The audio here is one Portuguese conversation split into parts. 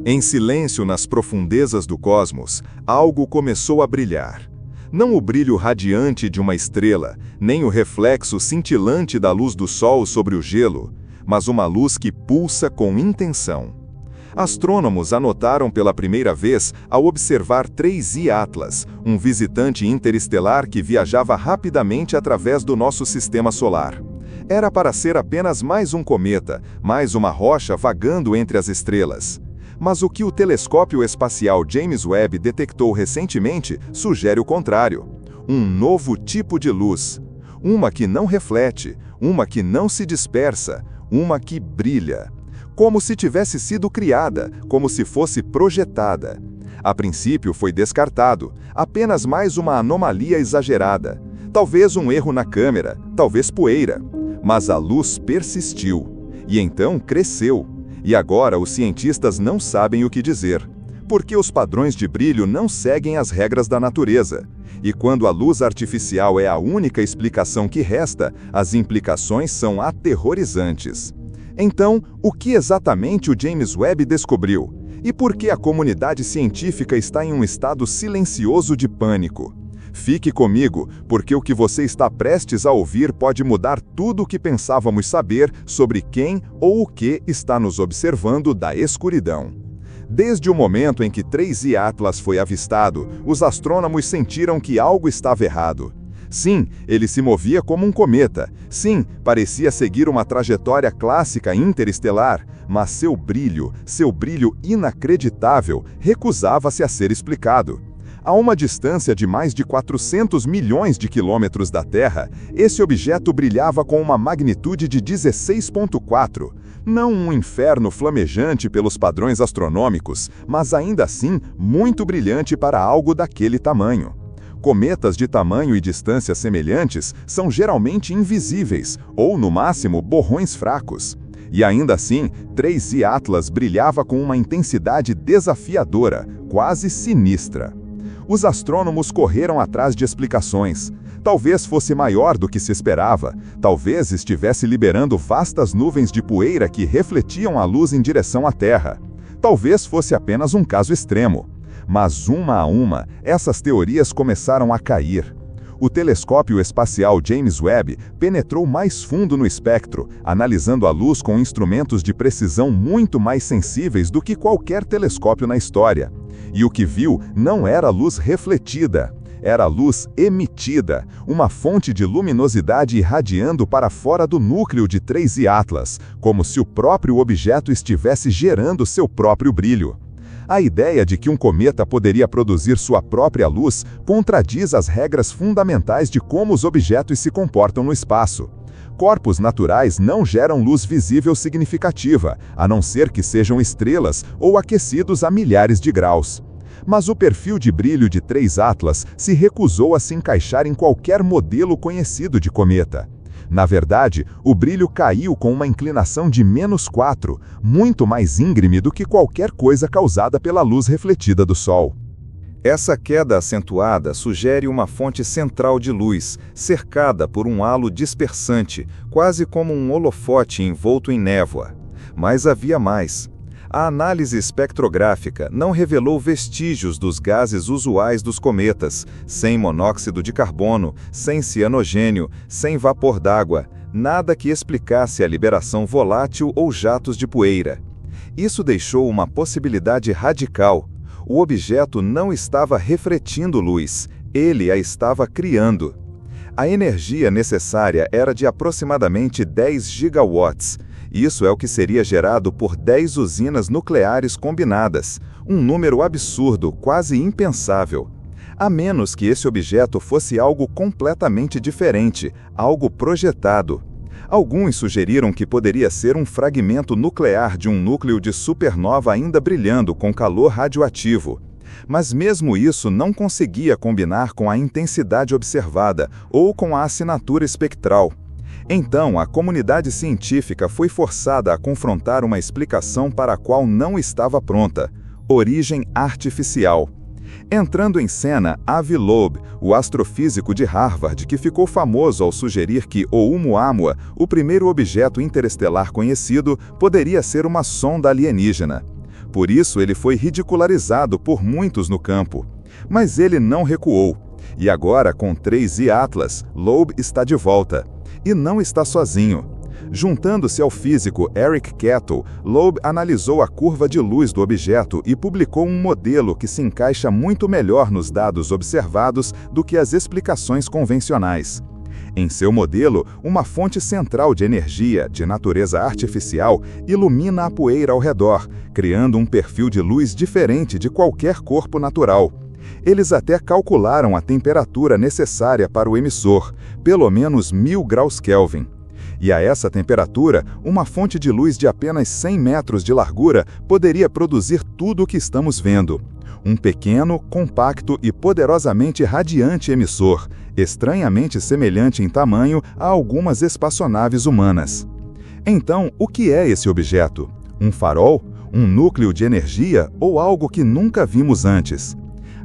Em silêncio nas profundezas do cosmos, algo começou a brilhar. Não o brilho radiante de uma estrela, nem o reflexo cintilante da luz do sol sobre o gelo, mas uma luz que pulsa com intenção. Astrônomos anotaram pela primeira vez ao observar 3I Atlas, um visitante interestelar que viajava rapidamente através do nosso sistema solar. Era para ser apenas mais um cometa, mais uma rocha vagando entre as estrelas. Mas o que o telescópio espacial James Webb detectou recentemente sugere o contrário. Um novo tipo de luz. Uma que não reflete, uma que não se dispersa, uma que brilha. Como se tivesse sido criada, como se fosse projetada. A princípio foi descartado, apenas mais uma anomalia exagerada. Talvez um erro na câmera, talvez poeira. Mas a luz persistiu. E então cresceu. E agora os cientistas não sabem o que dizer, porque os padrões de brilho não seguem as regras da natureza. E quando a luz artificial é a única explicação que resta, as implicações são aterrorizantes. Então, o que exatamente o James Webb descobriu? E por que a comunidade científica está em um estado silencioso de pânico? Fique comigo, porque o que você está prestes a ouvir pode mudar tudo o que pensávamos saber sobre quem ou o que está nos observando da escuridão. Desde o momento em que 3I Atlas foi avistado, os astrônomos sentiram que algo estava errado. Sim, ele se movia como um cometa. Sim, parecia seguir uma trajetória clássica interestelar, mas seu brilho inacreditável, recusava-se a ser explicado. A uma distância de mais de 400 milhões de quilômetros da Terra, esse objeto brilhava com uma magnitude de 16,4. Não um inferno flamejante pelos padrões astronômicos, mas ainda assim muito brilhante para algo daquele tamanho. Cometas de tamanho e distância semelhantes são geralmente invisíveis, ou no máximo borrões fracos. E ainda assim, 3I Atlas brilhava com uma intensidade desafiadora, quase sinistra. Os astrônomos correram atrás de explicações. Talvez fosse maior do que se esperava, talvez estivesse liberando vastas nuvens de poeira que refletiam a luz em direção à Terra. Talvez fosse apenas um caso extremo. Mas uma a uma, essas teorias começaram a cair. O telescópio espacial James Webb penetrou mais fundo no espectro, analisando a luz com instrumentos de precisão muito mais sensíveis do que qualquer telescópio na história. E o que viu não era luz refletida, era luz emitida, uma fonte de luminosidade irradiando para fora do núcleo de 3I Atlas, como se o próprio objeto estivesse gerando seu próprio brilho. A ideia de que um cometa poderia produzir sua própria luz contradiz as regras fundamentais de como os objetos se comportam no espaço. Corpos naturais não geram luz visível significativa, a não ser que sejam estrelas ou aquecidos a milhares de graus. Mas o perfil de brilho de 3 Atlas se recusou a se encaixar em qualquer modelo conhecido de cometa. Na verdade, o brilho caiu com uma inclinação de -4, muito mais íngreme do que qualquer coisa causada pela luz refletida do Sol. Essa queda acentuada sugere uma fonte central de luz, cercada por um halo dispersante, quase como um holofote envolto em névoa. Mas havia mais. A análise espectrográfica não revelou vestígios dos gases usuais dos cometas, sem monóxido de carbono, sem cianogênio, sem vapor d'água, nada que explicasse a liberação volátil ou jatos de poeira. Isso deixou uma possibilidade radical. O objeto não estava refletindo luz, ele a estava criando. A energia necessária era de aproximadamente 10 gigawatts. Isso é o que seria gerado por 10 usinas nucleares combinadas, um número absurdo, quase impensável. A menos que esse objeto fosse algo completamente diferente, algo projetado. Alguns sugeriram que poderia ser um fragmento nuclear de um núcleo de supernova ainda brilhando com calor radioativo. Mas mesmo isso não conseguia combinar com a intensidade observada ou com a assinatura espectral. Então, a comunidade científica foi forçada a confrontar uma explicação para a qual não estava pronta: origem artificial. Entrando em cena, Avi Loeb, o astrofísico de Harvard, que ficou famoso ao sugerir que Oumuamua, o primeiro objeto interestelar conhecido, poderia ser uma sonda alienígena. Por isso ele foi ridicularizado por muitos no campo. Mas ele não recuou. E agora, com 3i Atlas, Loeb está de volta. E não está sozinho. Juntando-se ao físico Eric Kettle, Loeb analisou a curva de luz do objeto e publicou um modelo que se encaixa muito melhor nos dados observados do que as explicações convencionais. Em seu modelo, uma fonte central de energia, de natureza artificial, ilumina a poeira ao redor, criando um perfil de luz diferente de qualquer corpo natural. Eles até calcularam a temperatura necessária para o emissor, pelo menos 1000 graus Kelvin. E a essa temperatura, uma fonte de luz de apenas 100 metros de largura poderia produzir tudo o que estamos vendo. Um pequeno, compacto e poderosamente radiante emissor, estranhamente semelhante em tamanho a algumas espaçonaves humanas. Então, o que é esse objeto? Um farol? Um núcleo de energia ou algo que nunca vimos antes?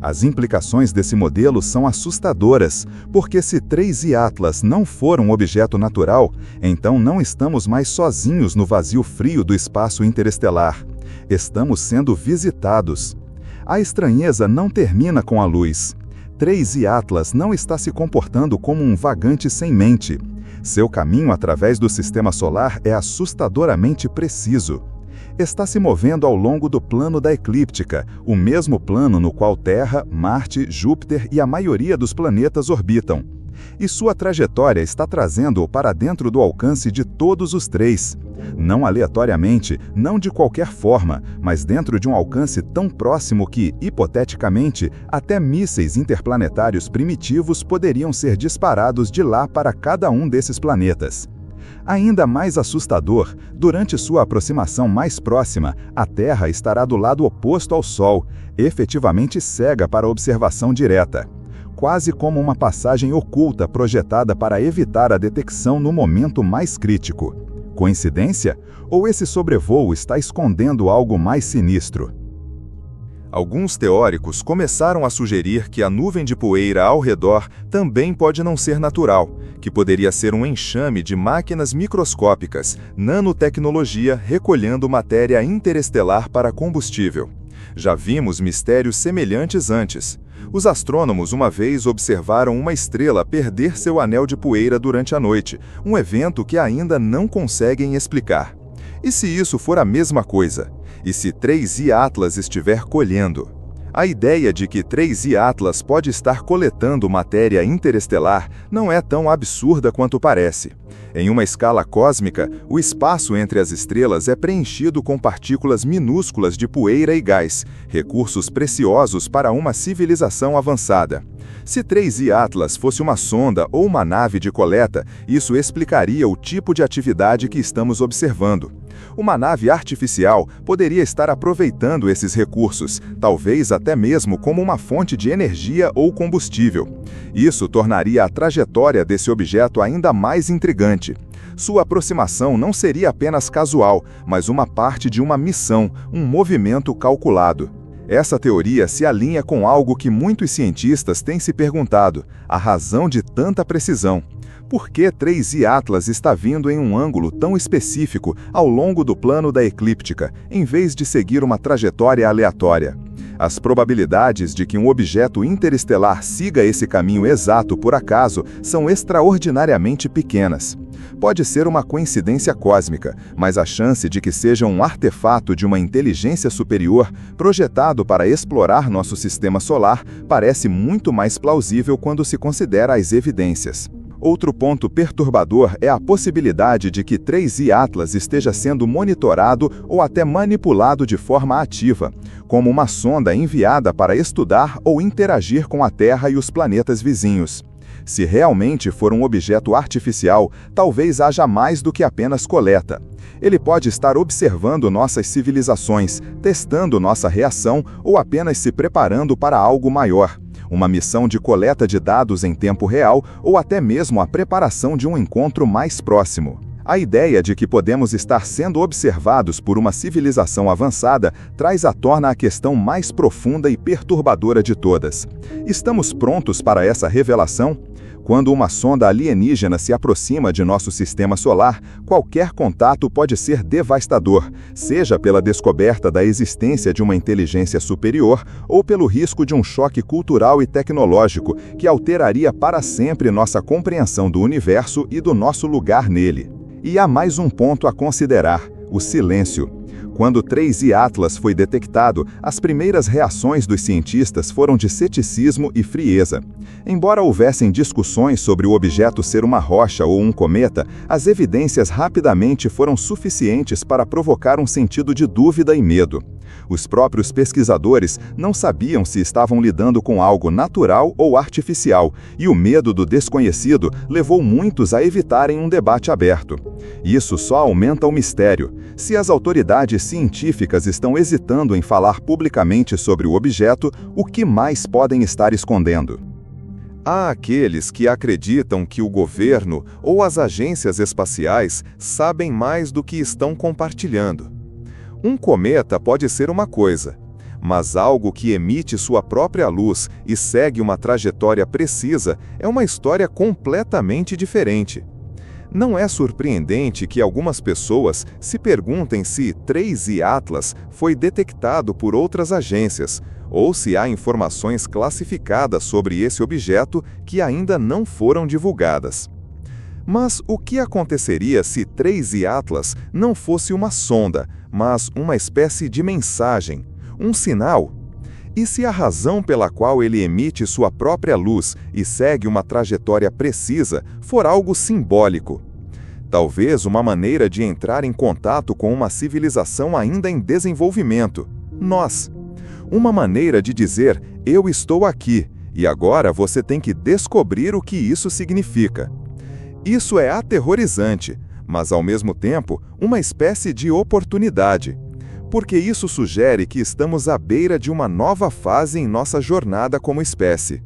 As implicações desse modelo são assustadoras, porque se 3i Atlas não for um objeto natural, então não estamos mais sozinhos no vazio frio do espaço interestelar. Estamos sendo visitados. A estranheza não termina com a luz. 3i Atlas não está se comportando como um vagante sem mente. Seu caminho através do sistema solar é assustadoramente preciso. Está se movendo ao longo do plano da eclíptica, o mesmo plano no qual Terra, Marte, Júpiter e a maioria dos planetas orbitam. E sua trajetória está trazendo-o para dentro do alcance de todos os três. Não aleatoriamente, não de qualquer forma, mas dentro de um alcance tão próximo que, hipoteticamente, até mísseis interplanetários primitivos poderiam ser disparados de lá para cada um desses planetas. Ainda mais assustador, durante sua aproximação mais próxima, a Terra estará do lado oposto ao Sol, efetivamente cega para observação direta. Quase como uma passagem oculta projetada para evitar a detecção no momento mais crítico. Coincidência? Ou esse sobrevoo está escondendo algo mais sinistro? Alguns teóricos começaram a sugerir que a nuvem de poeira ao redor também pode não ser natural, que poderia ser um enxame de máquinas microscópicas, nanotecnologia recolhendo matéria interestelar para combustível. Já vimos mistérios semelhantes antes. Os astrônomos uma vez observaram uma estrela perder seu anel de poeira durante a noite, um evento que ainda não conseguem explicar. E se isso for a mesma coisa? E se 3i Atlas estiver colhendo? A ideia de que 3i Atlas pode estar coletando matéria interestelar não é tão absurda quanto parece. Em uma escala cósmica, o espaço entre as estrelas é preenchido com partículas minúsculas de poeira e gás, recursos preciosos para uma civilização avançada. Se 3i Atlas fosse uma sonda ou uma nave de coleta, isso explicaria o tipo de atividade que estamos observando. Uma nave artificial poderia estar aproveitando esses recursos, talvez até mesmo como uma fonte de energia ou combustível. Isso tornaria a trajetória desse objeto ainda mais intrigante. Sua aproximação não seria apenas casual, mas uma parte de uma missão, um movimento calculado. Essa teoria se alinha com algo que muitos cientistas têm se perguntado: a razão de tanta precisão. Por que 3i Atlas está vindo em um ângulo tão específico ao longo do plano da eclíptica, em vez de seguir uma trajetória aleatória? As probabilidades de que um objeto interestelar siga esse caminho exato por acaso são extraordinariamente pequenas. Pode ser uma coincidência cósmica, mas a chance de que seja um artefato de uma inteligência superior projetado para explorar nosso sistema solar parece muito mais plausível quando se considera as evidências. Outro ponto perturbador é a possibilidade de que 3i Atlas esteja sendo monitorado ou até manipulado de forma ativa, como uma sonda enviada para estudar ou interagir com a Terra e os planetas vizinhos. Se realmente for um objeto artificial, talvez haja mais do que apenas coleta. Ele pode estar observando nossas civilizações, testando nossa reação ou apenas se preparando para algo maior. Uma missão de coleta de dados em tempo real ou até mesmo a preparação de um encontro mais próximo. A ideia de que podemos estar sendo observados por uma civilização avançada traz à tona a questão mais profunda e perturbadora de todas. Estamos prontos para essa revelação? Quando uma sonda alienígena se aproxima de nosso sistema solar, qualquer contato pode ser devastador, seja pela descoberta da existência de uma inteligência superior ou pelo risco de um choque cultural e tecnológico que alteraria para sempre nossa compreensão do universo e do nosso lugar nele. E há mais um ponto a considerar: o silêncio. Quando 3I Atlas foi detectado, as primeiras reações dos cientistas foram de ceticismo e frieza. Embora houvessem discussões sobre o objeto ser uma rocha ou um cometa, as evidências rapidamente foram suficientes para provocar um sentido de dúvida e medo. Os próprios pesquisadores não sabiam se estavam lidando com algo natural ou artificial, e o medo do desconhecido levou muitos a evitarem um debate aberto. Isso só aumenta o mistério. Se as autoridades científicas estão hesitando em falar publicamente sobre o objeto, o que mais podem estar escondendo? Há aqueles que acreditam que o governo ou as agências espaciais sabem mais do que estão compartilhando. Um cometa pode ser uma coisa, mas algo que emite sua própria luz e segue uma trajetória precisa é uma história completamente diferente. Não é surpreendente que algumas pessoas se perguntem se 3I Atlas foi detectado por outras agências, ou se há informações classificadas sobre esse objeto que ainda não foram divulgadas. Mas o que aconteceria se 3I Atlas não fosse uma sonda, mas uma espécie de mensagem, um sinal? E se a razão pela qual ele emite sua própria luz e segue uma trajetória precisa for algo simbólico? Talvez uma maneira de entrar em contato com uma civilização ainda em desenvolvimento, nós. Uma maneira de dizer: eu estou aqui, e agora você tem que descobrir o que isso significa. Isso é aterrorizante, mas ao mesmo tempo uma espécie de oportunidade, porque isso sugere que estamos à beira de uma nova fase em nossa jornada como espécie.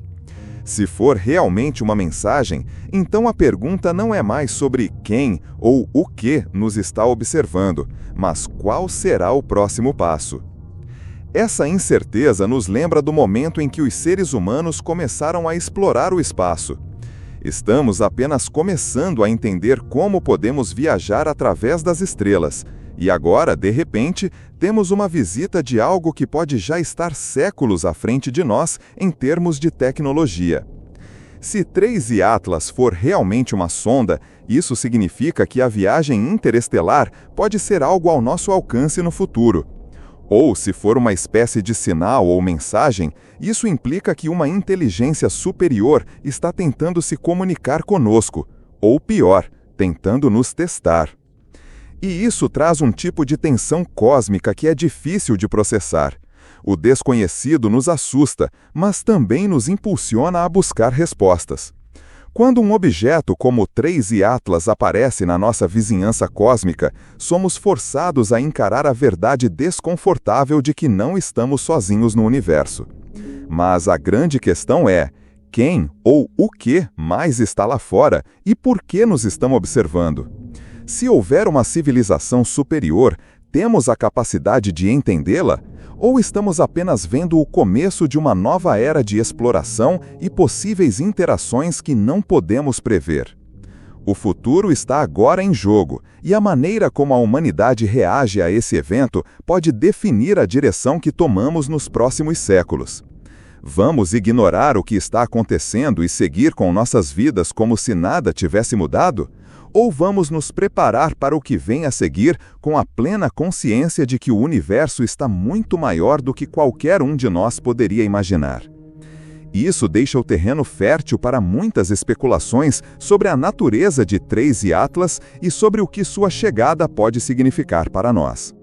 Se for realmente uma mensagem, então a pergunta não é mais sobre quem ou o que nos está observando, mas qual será o próximo passo. Essa incerteza nos lembra do momento em que os seres humanos começaram a explorar o espaço. Estamos apenas começando a entender como podemos viajar através das estrelas, e agora, de repente, temos uma visita de algo que pode já estar séculos à frente de nós em termos de tecnologia. Se 3I Atlas for realmente uma sonda, isso significa que a viagem interestelar pode ser algo ao nosso alcance no futuro. Ou, se for uma espécie de sinal ou mensagem, isso implica que uma inteligência superior está tentando se comunicar conosco, ou pior, tentando nos testar. E isso traz um tipo de tensão cósmica que é difícil de processar. O desconhecido nos assusta, mas também nos impulsiona a buscar respostas. Quando um objeto como o 3I Atlas aparece na nossa vizinhança cósmica, somos forçados a encarar a verdade desconfortável de que não estamos sozinhos no universo. Mas a grande questão é: quem ou o que mais está lá fora e por que nos estão observando? Se houver uma civilização superior, temos a capacidade de entendê-la? Ou estamos apenas vendo o começo de uma nova era de exploração e possíveis interações que não podemos prever? O futuro está agora em jogo, e a maneira como a humanidade reage a esse evento pode definir a direção que tomamos nos próximos séculos. Vamos ignorar o que está acontecendo e seguir com nossas vidas como se nada tivesse mudado? Ou vamos nos preparar para o que vem a seguir com a plena consciência de que o universo está muito maior do que qualquer um de nós poderia imaginar? Isso deixa o terreno fértil para muitas especulações sobre a natureza de 3I Atlas e sobre o que sua chegada pode significar para nós.